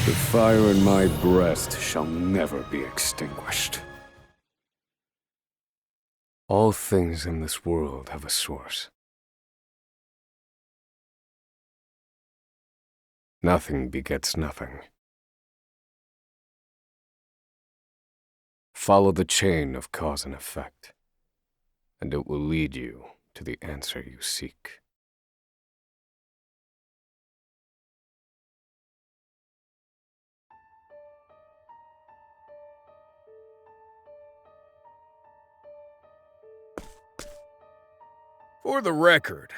The fire in my breast shall never be extinguished. All things in this world have a source. Nothing begets nothing. Follow the chain of cause and effect, and it will lead you to the answer you seek. For the record,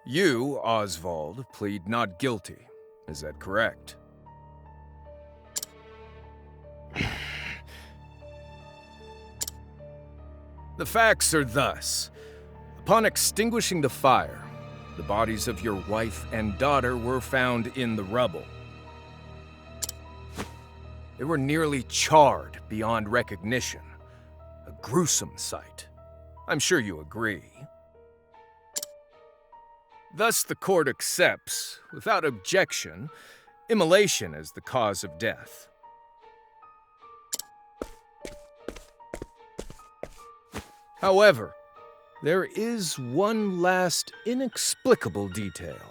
you, Oswald, plead not guilty. Is that correct? The facts are thus. Upon extinguishing the fire, the bodies of your wife and daughter were found in the rubble. They were nearly charred beyond recognition. A gruesome sight. I'm sure you agree. Thus, the court accepts, without objection, immolation as the cause of death. However, there is one last inexplicable detail.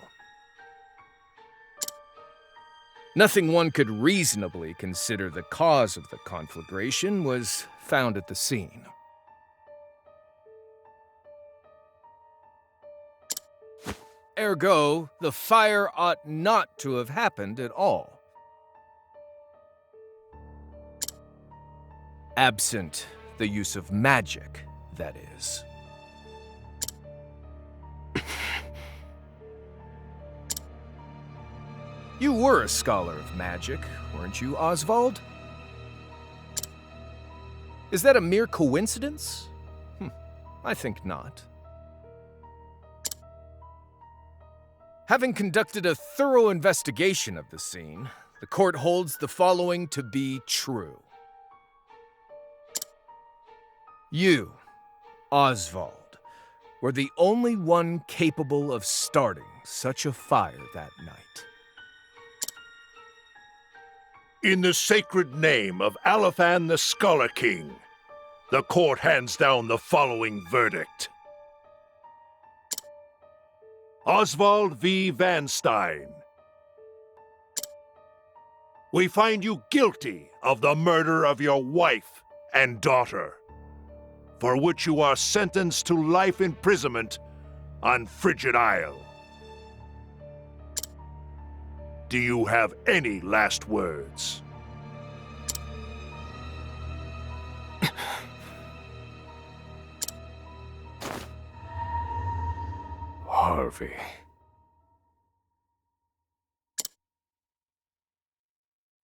Nothing one could reasonably consider the cause of the conflagration was found at the scene. Ergo, the fire ought not to have happened at all. Absent the use of magic, that is. You were a scholar of magic, weren't you, Oswald? Is that a mere coincidence? I think not. Having conducted a thorough investigation of the scene, the court holds the following to be true. You, Oswald, were the only one capable of starting such a fire that night. In the sacred name of Alephan the Scholar King, the court hands down the following verdict. Oswald V. Van Stein, we find you guilty of the murder of your wife and daughter, for which you are sentenced to life imprisonment on Frigid Isle. Do you have any last words? Harvey.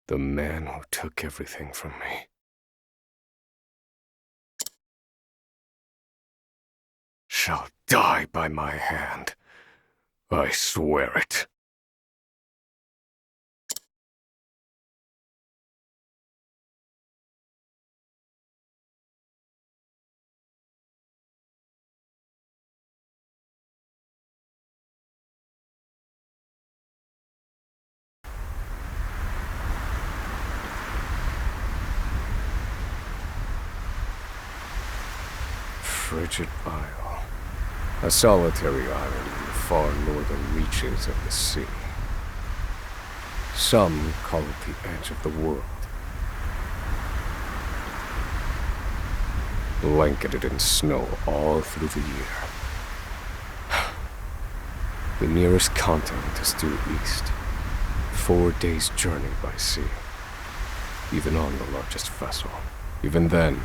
The man who took everything from me. Shall die by my hand. I swear it. Frigid Isle, a solitary island in the far northern reaches of the sea. Some call it the edge of the world. Blanketed in snow all through the year. The nearest continent is due east, 4 days' journey by sea, even on the largest vessel. Even then,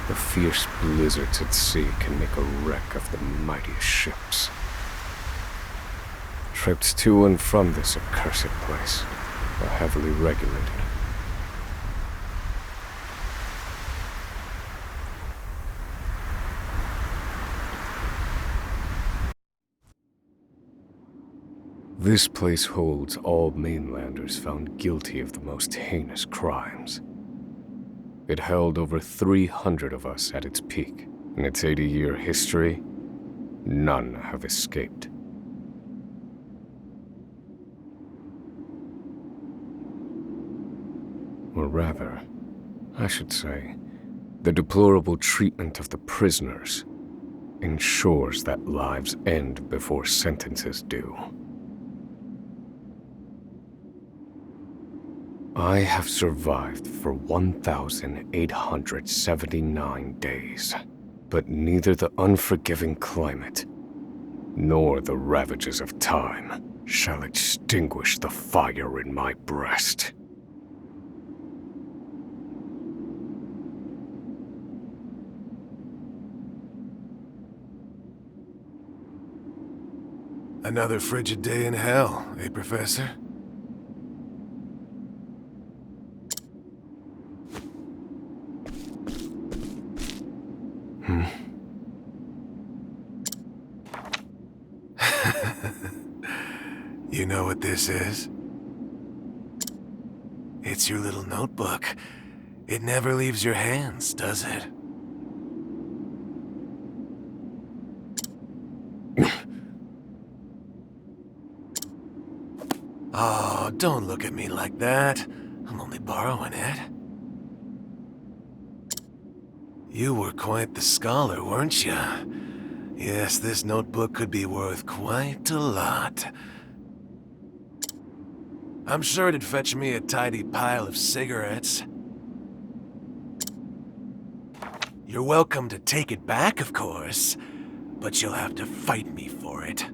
the fierce blizzards at sea can make a wreck of the mightiest ships. Trips to and from this accursed place are heavily regulated. This place holds all mainlanders found guilty of the most heinous crimes. It held over 300 of us at its peak. In its 80-year history, none have escaped. Or rather, I should say, the deplorable treatment of the prisoners ensures that lives end before sentences do. I have survived for 1,879 days, but neither the unforgiving climate nor the ravages of time shall extinguish the fire in my breast. Another frigid day in hell, eh, Professor? You know what this is? It's your little notebook. It never leaves your hands, does it? Oh, don't look at me like that. I'm only borrowing it. You were quite the scholar, weren't you? Yes, this notebook could be worth quite a lot. I'm sure it'd fetch me a tidy pile of cigarettes. You're welcome to take it back, of course, but you'll have to fight me for it.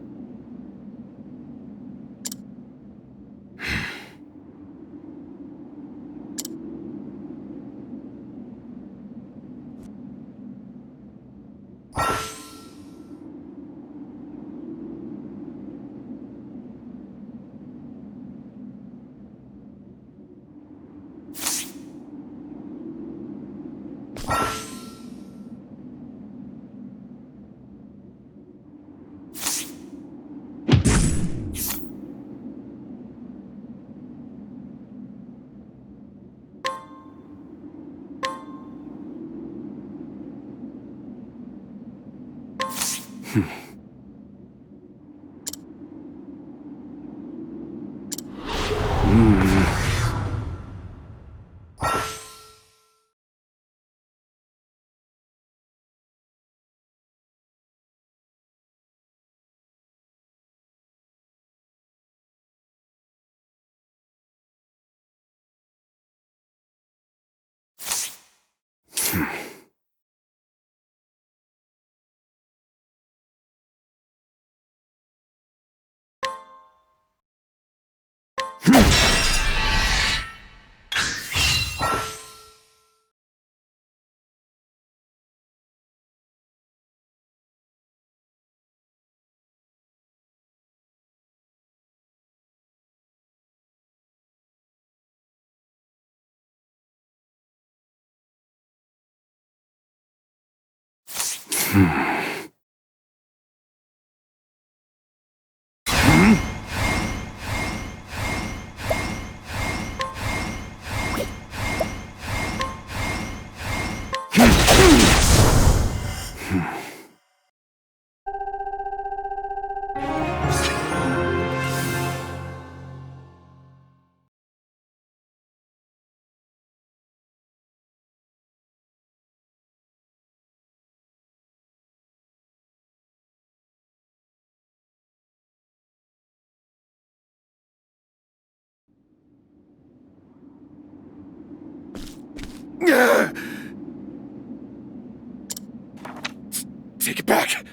Take it back!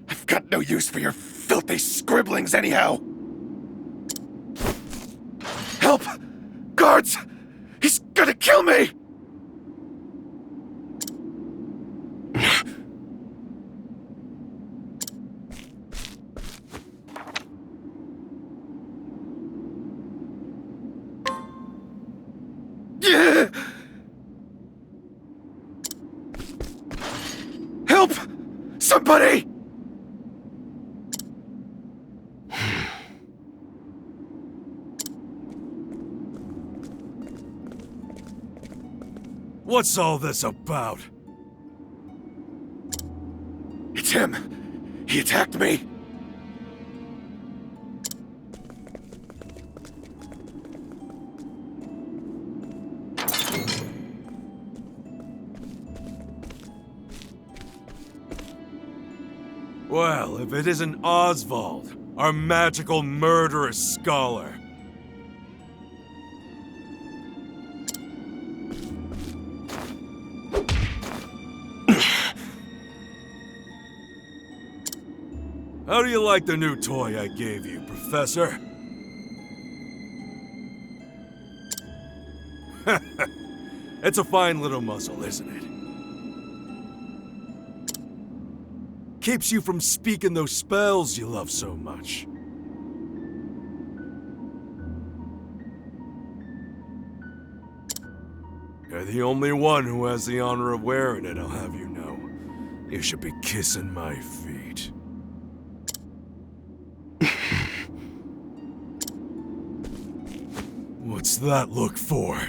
I've got no use for your filthy scribblings anyhow! Help! Guards! He's gonna kill me! Help! Somebody! What's all this about? It's him! He attacked me! Well, if it isn't Oswald, our magical murderous scholar. How do you like the new toy I gave you, Professor? It's a fine little muzzle, isn't it? Keeps you from speaking those spells you love so much. You're the only one who has the honor of wearing it, I'll have you know. You should be kissing my feet. What's that look for?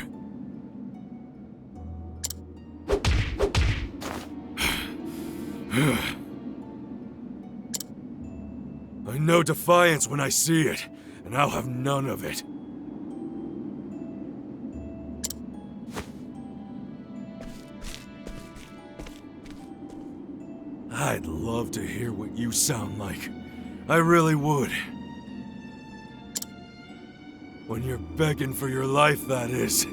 I know defiance when I see it, and I'll have none of it. I'd love to hear what you sound like. I really would. When you're begging for your life, that is.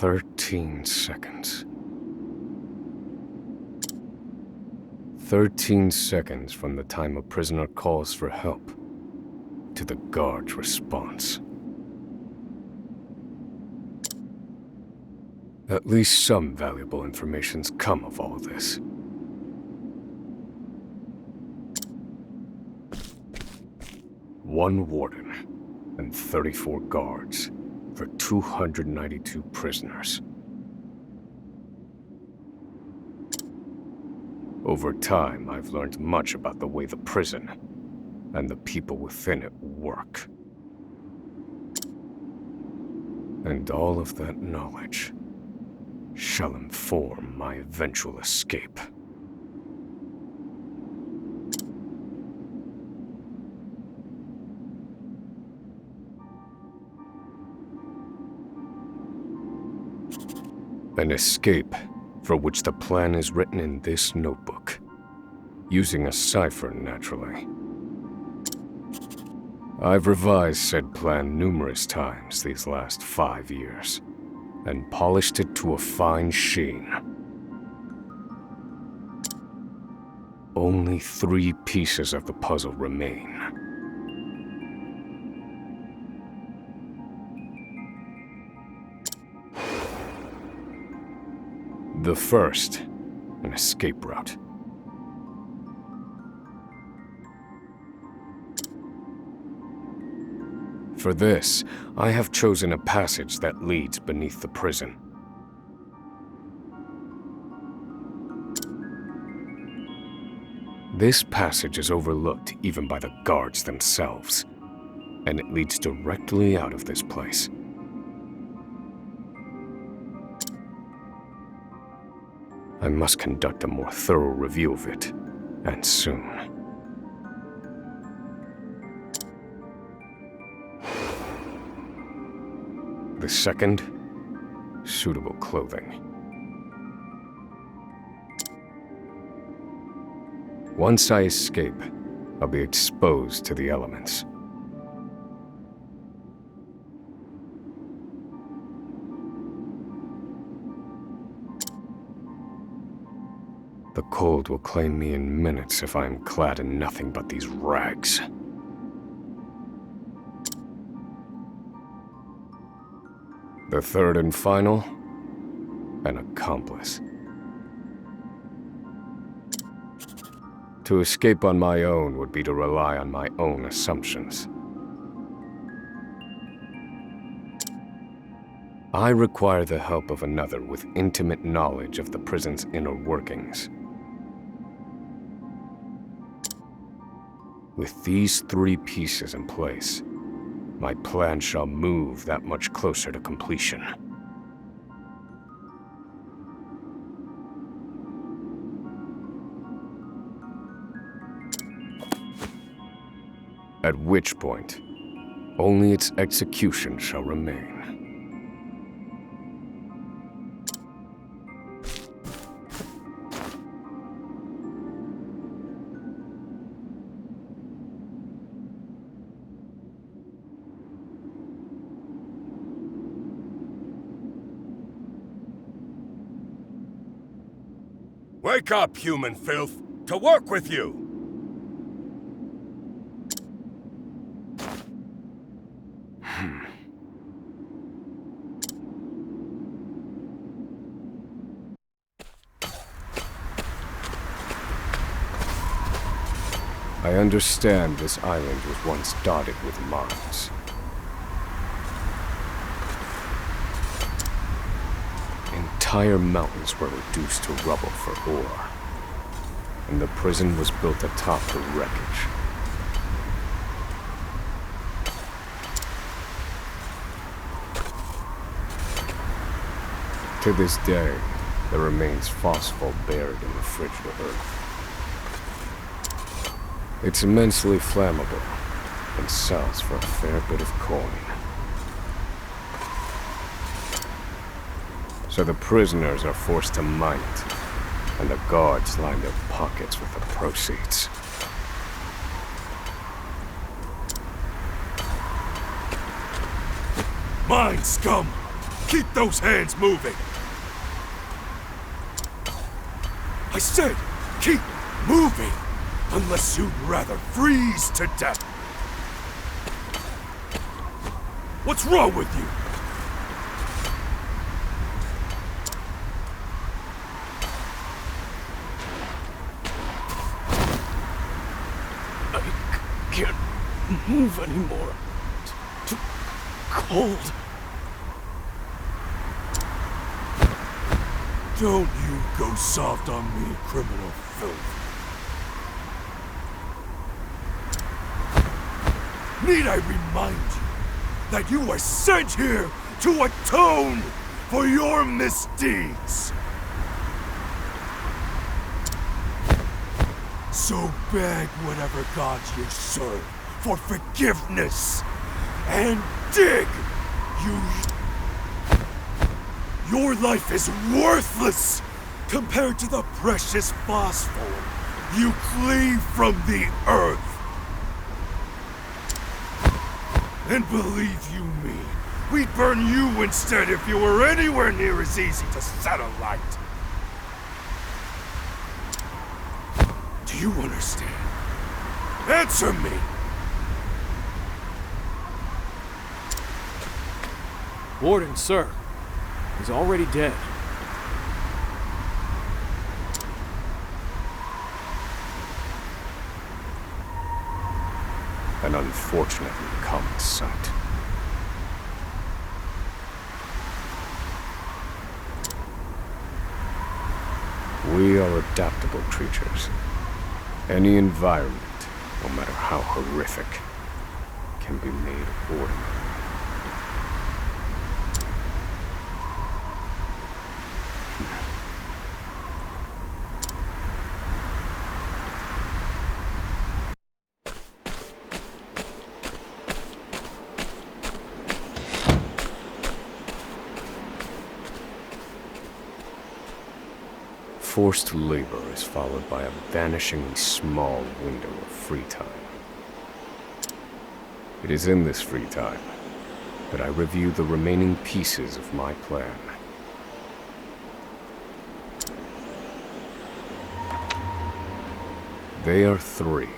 "13 seconds. 13 seconds from the time a prisoner calls for help to the guard's response. At least some valuable information's come of all this. One warden and 34 guards for 292 prisoners. Over time, I've learned much about the way the prison and the people within it work. And all of that knowledge shall inform my eventual escape. An escape for which the plan is written in this notebook, using a cipher, naturally. I've revised said plan numerous times these last 5 years, and polished it to a fine sheen. Only 3 pieces of the puzzle remain. The first, an escape route. For this, I have chosen a passage that leads beneath the prison. This passage is overlooked even by the guards themselves, and it leads directly out of this place. I must conduct a more thorough review of it, and soon. The second, suitable clothing. Once I escape, I'll be exposed to the elements. The cold will claim me in minutes if I am clad in nothing but these rags. The third and final, an accomplice. To escape on my own would be to rely on my own assumptions. I require the help of another with intimate knowledge of the prison's inner workings. With these 3 pieces in place, my plan shall move that much closer to completion. At which point, only its execution shall remain. Wake up, human filth! To work with you! I understand this island was once dotted with mines. Entire mountains were reduced to rubble for ore, and the prison was built atop the wreckage. To this day, there remains phosphate buried in the frigid earth. It's immensely flammable, and sells for a fair bit of coin. So the prisoners are forced to mine it, and the guards line their pockets with the proceeds. Mine scum! Keep those hands moving! I said, keep moving! Unless you'd rather freeze to death! What's wrong with you? I can't move anymore. Too cold. Don't you go soft on me, criminal filth. Need I remind you that you were sent here to atone for your misdeeds? So beg whatever gods you serve for forgiveness and dig, Your life is worthless compared to the precious phosphor you cleave from the earth. And believe you me, we'd burn you instead if you were anywhere near as easy to set alight. Do you understand? Answer me! Warden, sir. He's already dead. An unfortunately common sight. We are adaptable creatures. Any environment, no matter how horrific, can be made ordinary. Forced labor is followed by a vanishingly small window of free time. It is in this free time that I review the remaining pieces of my plan. They are three.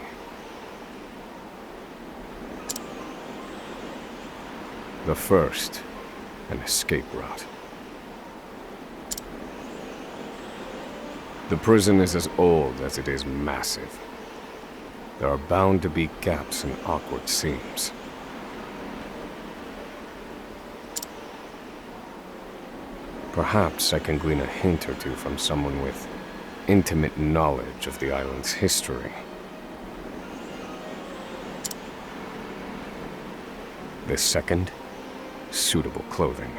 The first, an escape route. The prison is as old as it is massive. There are bound to be gaps and awkward seams. Perhaps I can glean a hint or two from someone with intimate knowledge of the island's history. The second, suitable clothing.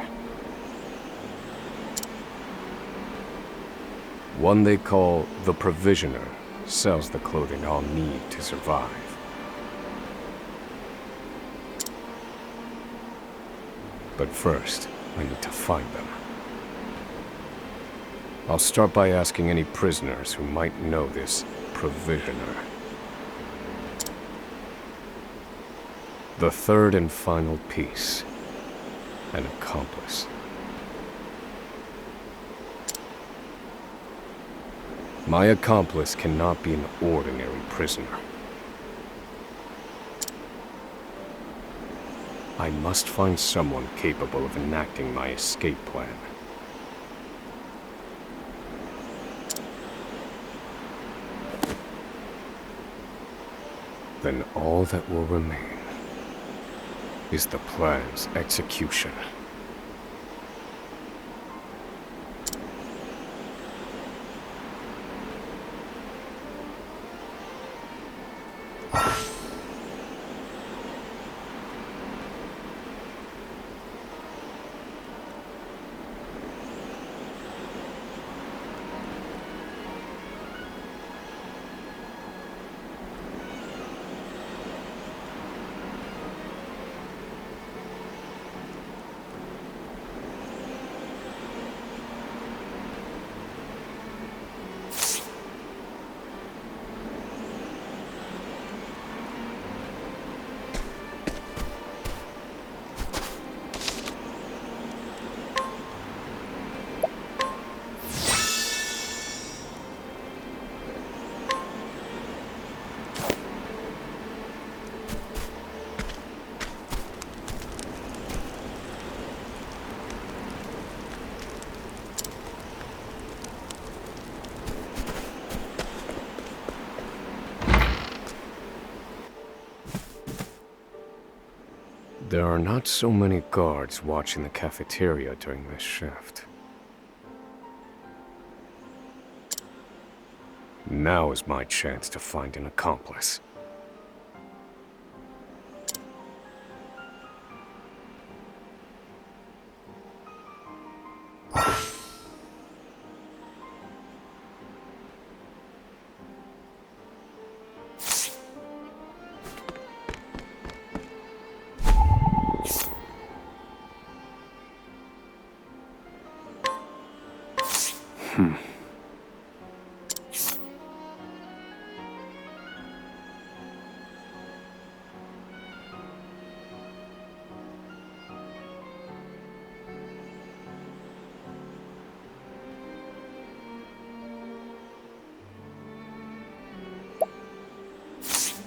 One they call the Provisioner sells the clothing I'll need to survive. But first, I need to find them. I'll start by asking any prisoners who might know this provisioner. The third and final piece. An accomplice. My accomplice cannot be an ordinary prisoner. I must find someone capable of enacting my escape plan. Then all that will remain is the plan's execution. There are not so many guards watching the cafeteria during this shift. Now is my chance to find an accomplice.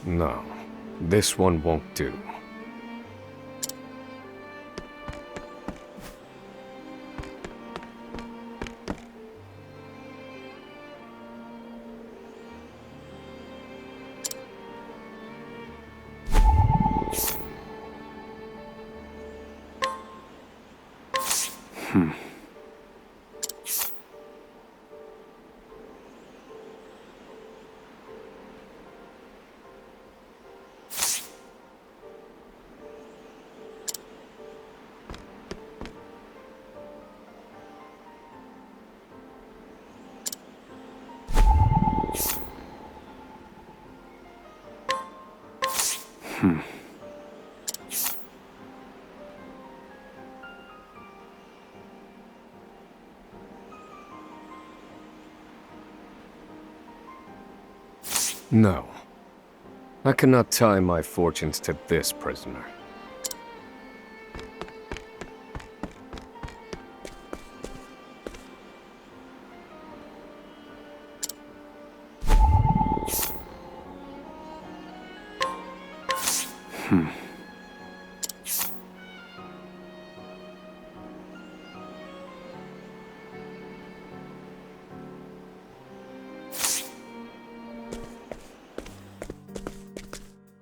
No, this one won't do. No. I cannot tie my fortunes to this prisoner.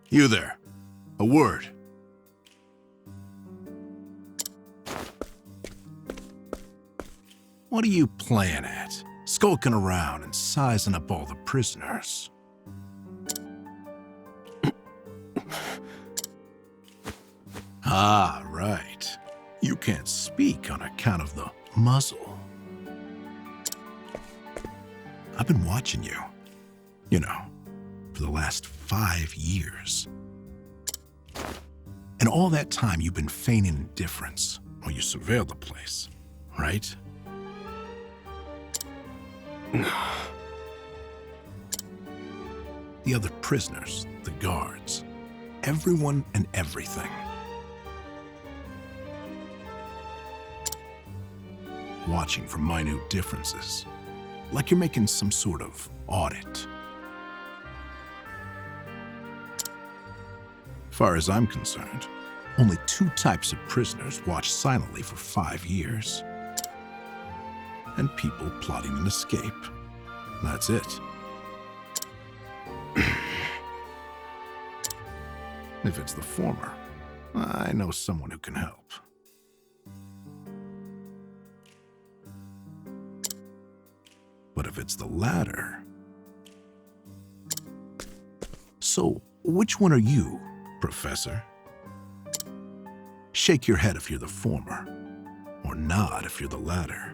You there. A word. What are you playing at? Skulking around and sizing up all the prisoners. Ah, right. You can't speak on account of the muzzle. I've been watching you. You know, for the last 5 years. And all that time you've been feigning indifference, Or you surveil the place, right? The other prisoners, the guards, everyone and everything. Watching for minute differences, like you're making some sort of audit. Far as I'm concerned, only 2 types of prisoners watch silently for 5 years. And people plotting an escape. That's it. If it's the former, I know someone who can help. But if it's the latter... So, which one are you, Professor? Shake your head if you're the former, or nod if you're the latter.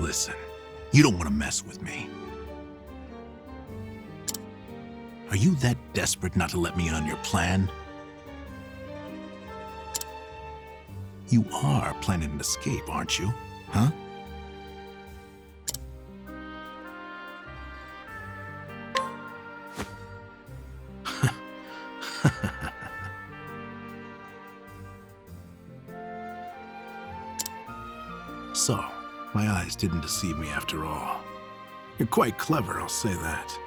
Listen, you don't want to mess with me. Are you that desperate not to let me in on your plan? You are planning an escape, aren't you? Huh? So, my eyes didn't deceive me after all. You're quite clever, I'll say that.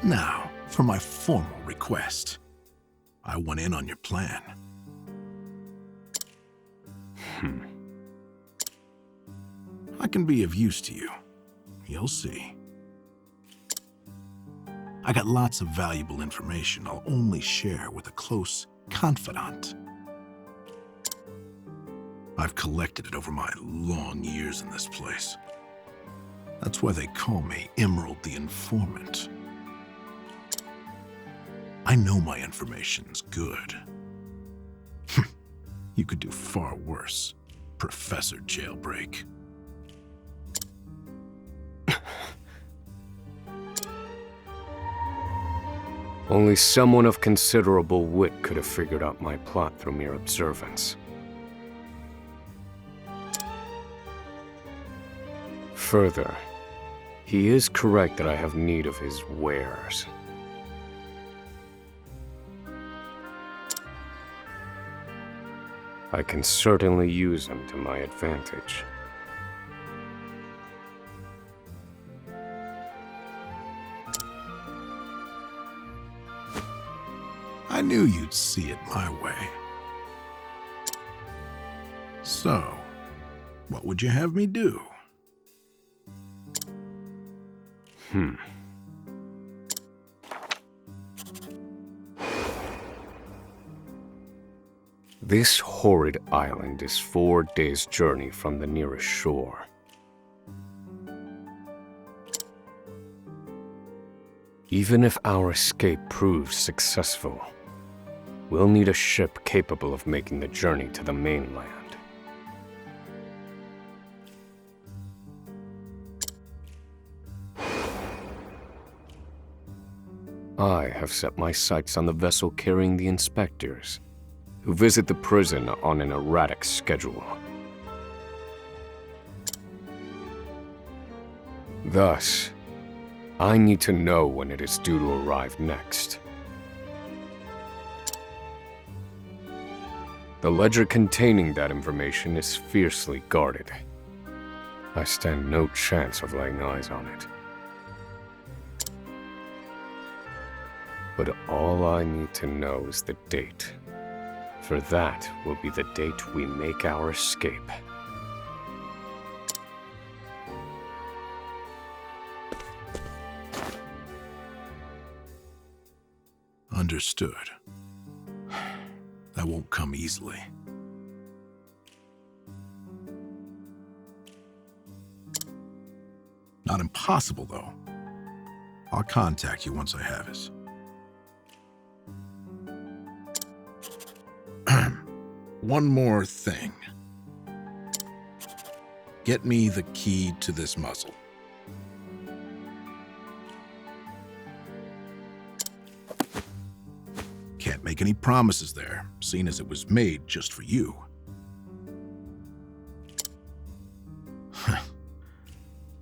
Now, for my formal request. I want in on your plan. I can be of use to you. You'll see. I got lots of valuable information I'll only share with a close confidant. I've collected it over my long years in this place. That's why they call me Emerald the Informant. I know my information's good. You could do far worse, Professor Jailbreak. Only someone of considerable wit could have figured out my plot through mere observance. Further, he is correct that I have need of his wares. I can certainly use them to my advantage. I knew you'd see it my way. So, what would you have me do? This horrid island is 4 days' journey from the nearest shore. Even if our escape proves successful, we'll need a ship capable of making the journey to the mainland. I have set my sights on the vessel carrying the inspectors, who visit the prison on an erratic schedule. Thus, I need to know when it is due to arrive next. The ledger containing that information is fiercely guarded. I stand no chance of laying eyes on it. But all I need to know is the date. For that will be the date we make our escape. Understood. That won't come easily. Not impossible, though. I'll contact you once I have it. One more thing. Get me the key to this muzzle. Can't make any promises there, seeing as it was made just for you.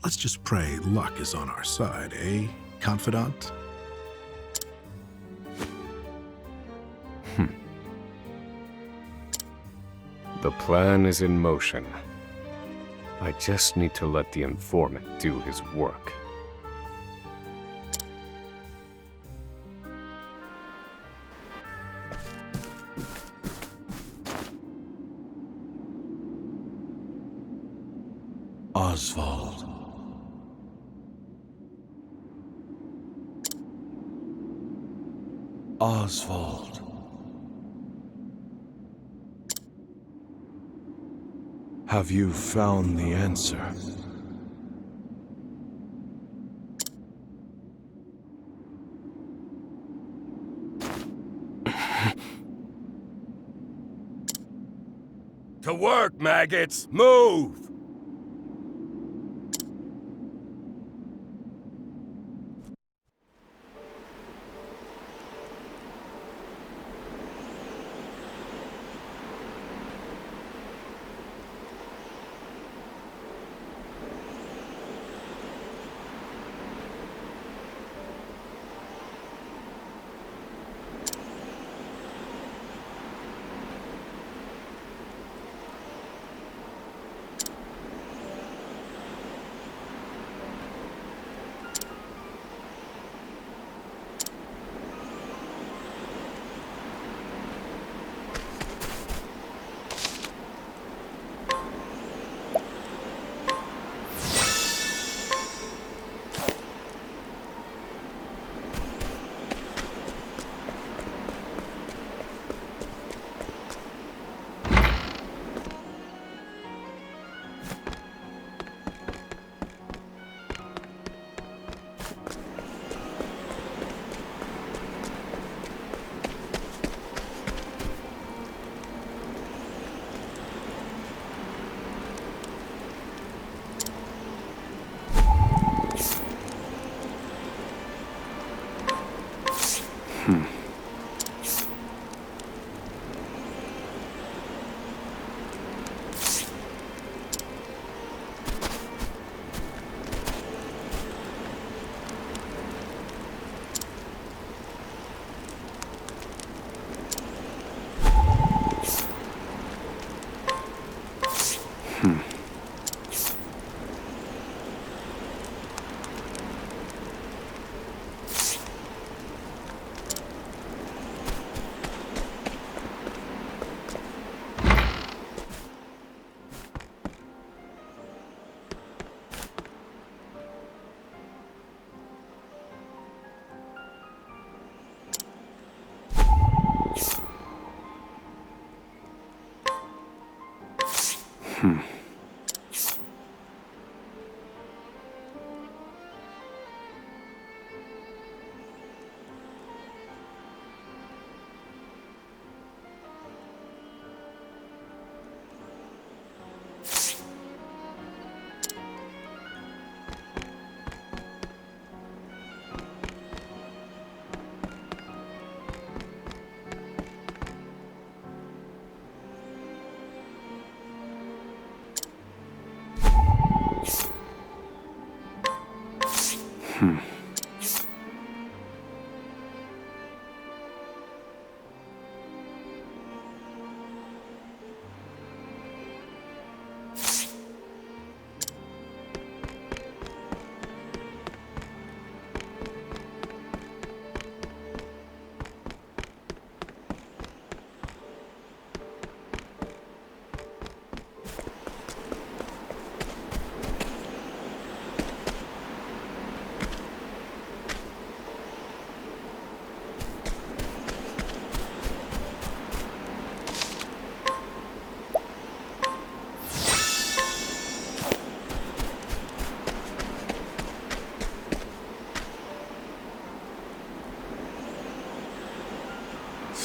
Let's just pray luck is on our side, eh, confidant? The plan is in motion. I just need to let the informant do his work. Oswald. Oswald. Have you found the answer? To work, maggots! Move!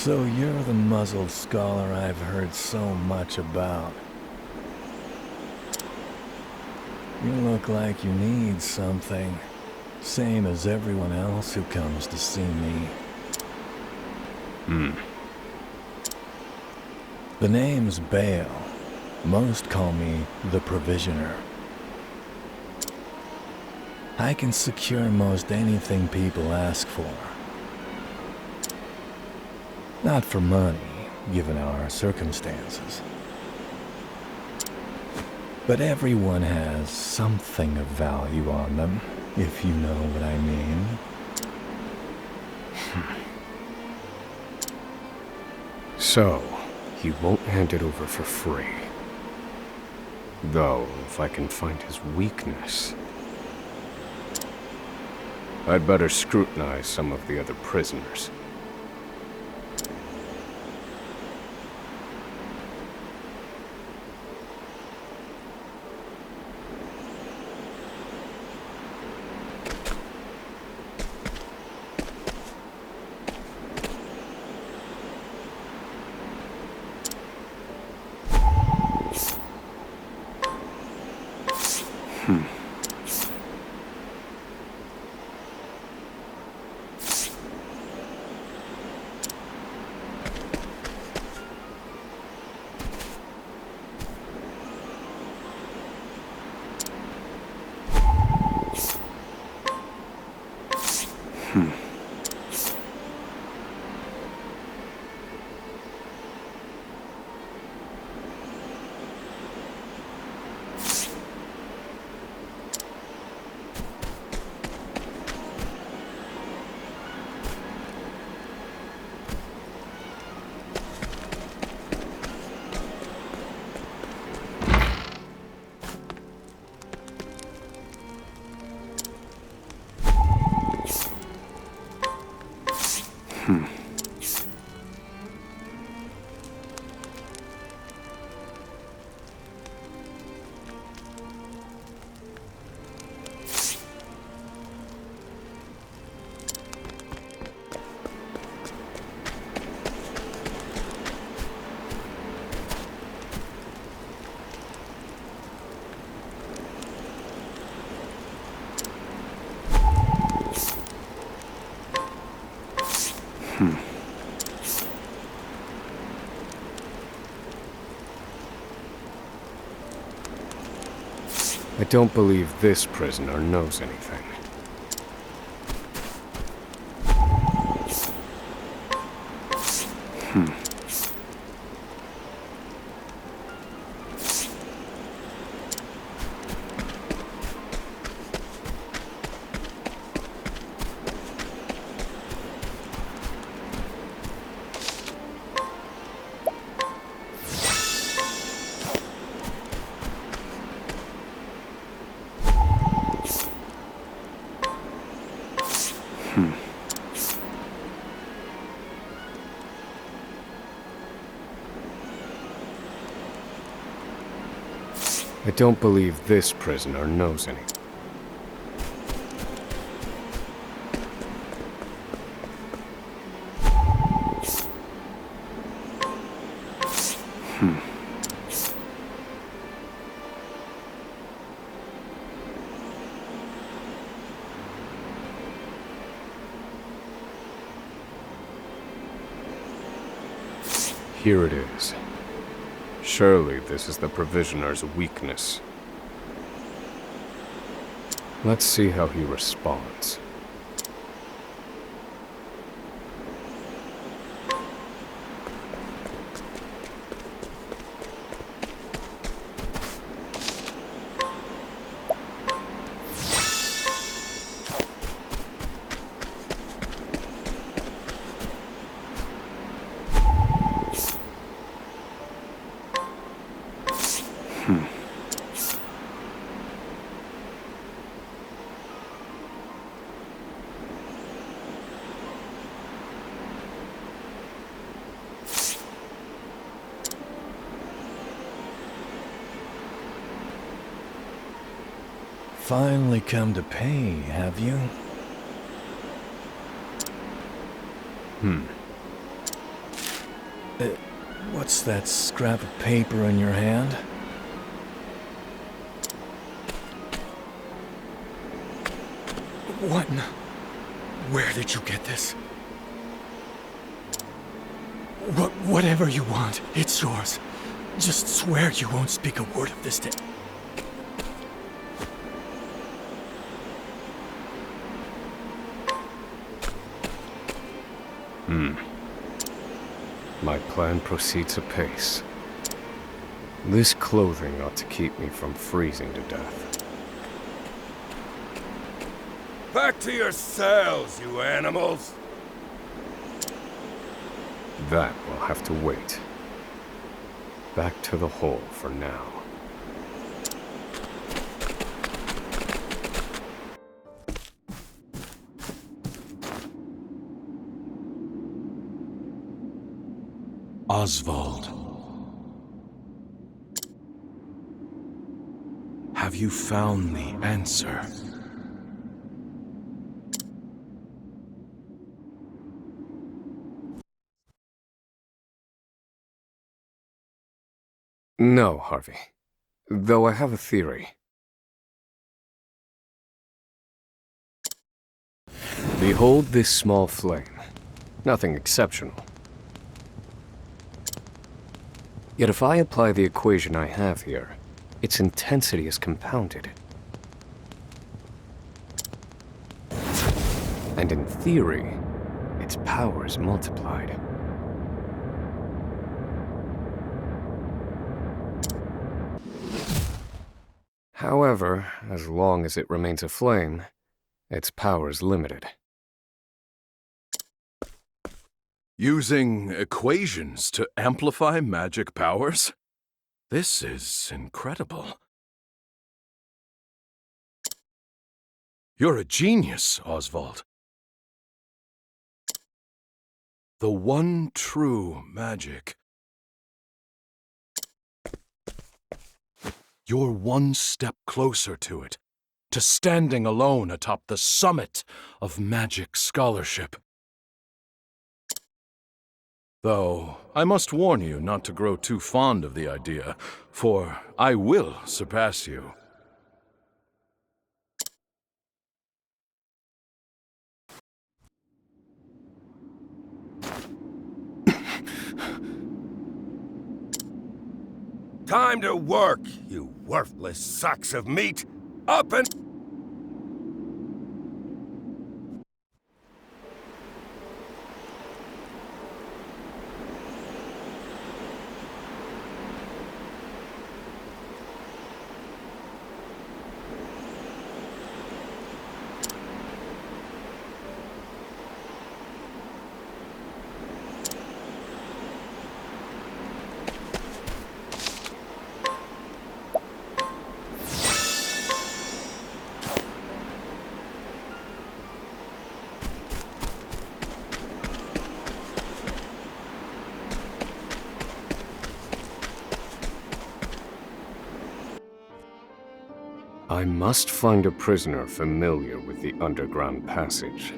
So you're the muzzled scholar I've heard so much about. You look like you need something. Same as everyone else who comes to see me. The name's Bale. Most call me the Provisioner. I can secure most anything people ask for. Not for money, given our circumstances. But everyone has something of value on them, if you know what I mean. So, he won't hand it over for free. Though, if I can find his weakness, I'd better scrutinize some of the other prisoners. I don't believe this prisoner knows anything. I don't believe this prisoner knows anything. Here it is. Surely this is the Provisioner's weakness. Let's see how he responds. Finally come to pay, have you? What's that scrap of paper in your hand? What? Where did you get this? Whatever you want, it's yours. Just swear you won't speak a word of this to... My plan proceeds apace. This clothing ought to keep me from freezing to death. Back to your cells, you animals! That will have to wait. Back to the hole for now. Oswald. Have you found the answer? No, Harvey. Though I have a theory. Behold this small flame. Nothing exceptional. Yet if I apply the equation I have here, its intensity is compounded. And in theory, its power is multiplied. However, as long as it remains a flame, its power is limited. Using equations to amplify magic powers? This is incredible. You're a genius, Oswald. The one true magic. You're one step closer to it, to standing alone atop the summit of magic scholarship. Though, I must warn you not to grow too fond of the idea, for I will surpass you. Time to work, you worthless sacks of meat! Up and... I must find a prisoner familiar with the underground passage.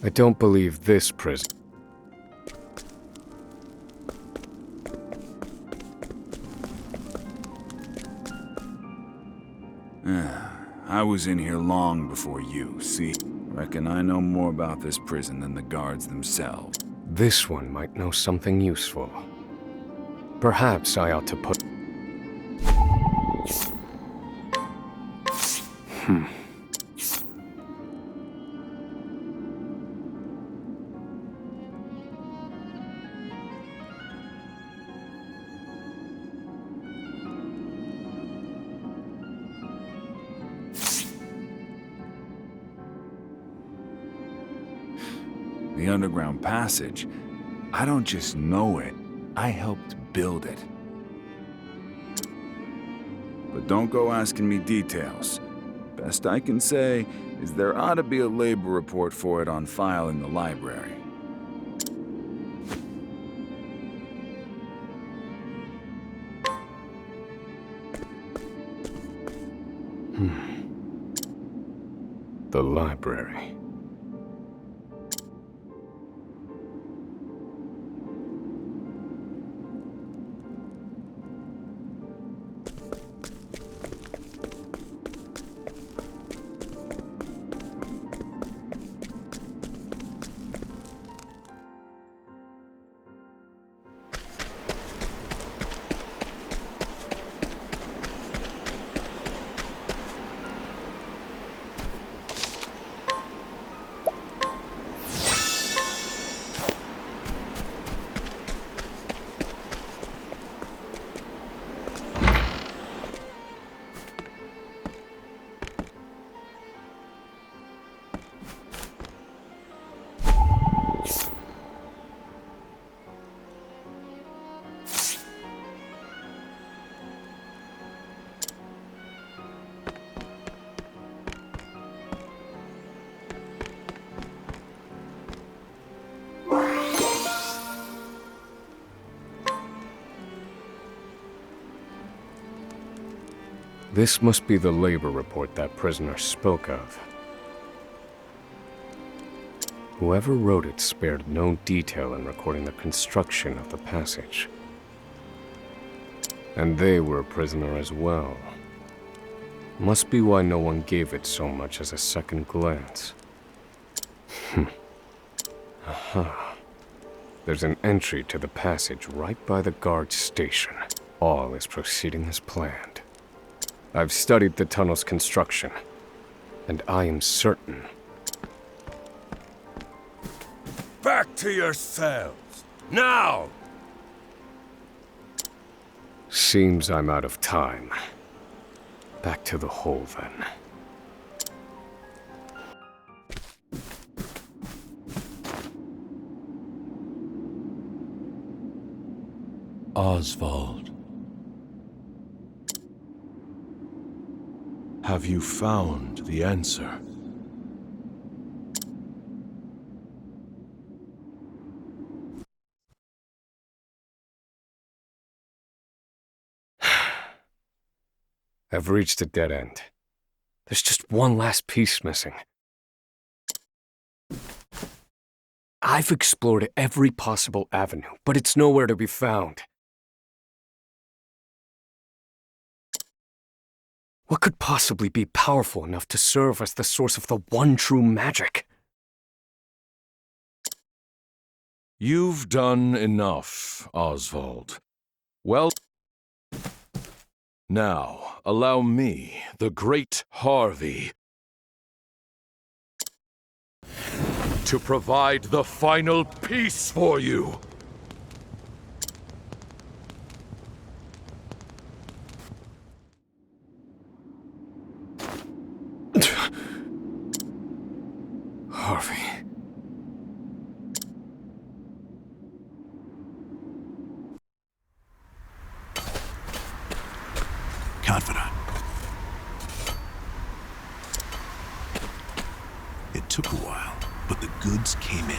I don't believe this prison. I was in here long before you, see? Reckon I know more about this prison than the guards themselves. This one might know something useful. Perhaps I ought to put... The underground passage, I don't just know it, I helped build it. But don't go asking me details. Best I can say is there ought to be a labor report for it on file in the library. The library. This must be the labor report that prisoner spoke of. Whoever wrote it spared no detail in recording the construction of the passage. And they were a prisoner as well. Must be why no one gave it so much as a second glance. Aha. There's an entry to the passage right by the guard station. All is proceeding as planned. I've studied the tunnel's construction, and I am certain. Back to your cells! Now! Seems I'm out of time. Back to the hole, then. Oswald. Have you found the answer? I've reached a dead end. There's just one last piece missing. I've explored every possible avenue, but it's nowhere to be found. What could possibly be powerful enough to serve as the source of the one true magic? You've done enough, Oswald. Well, now allow me, the great Harvey, to provide the final piece for you. Harvey. Confidant. It took a while, but the goods came in.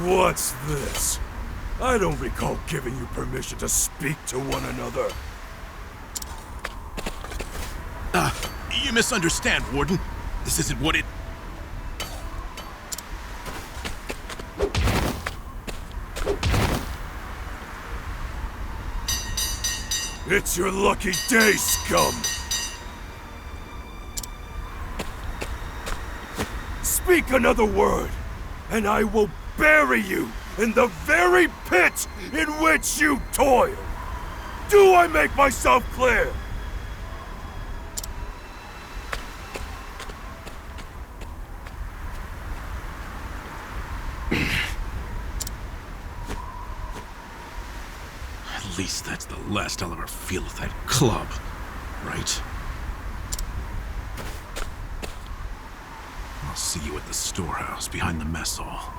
What's this? I don't recall giving you permission to speak to one another. You misunderstand, Warden. This isn't what it... It's your lucky day, scum! Speak another word, and I will bury you in the very pit in which you toil! Do I make myself clear? At least that's the last I'll ever feel of that club, right? I'll see you at the storehouse behind the mess hall.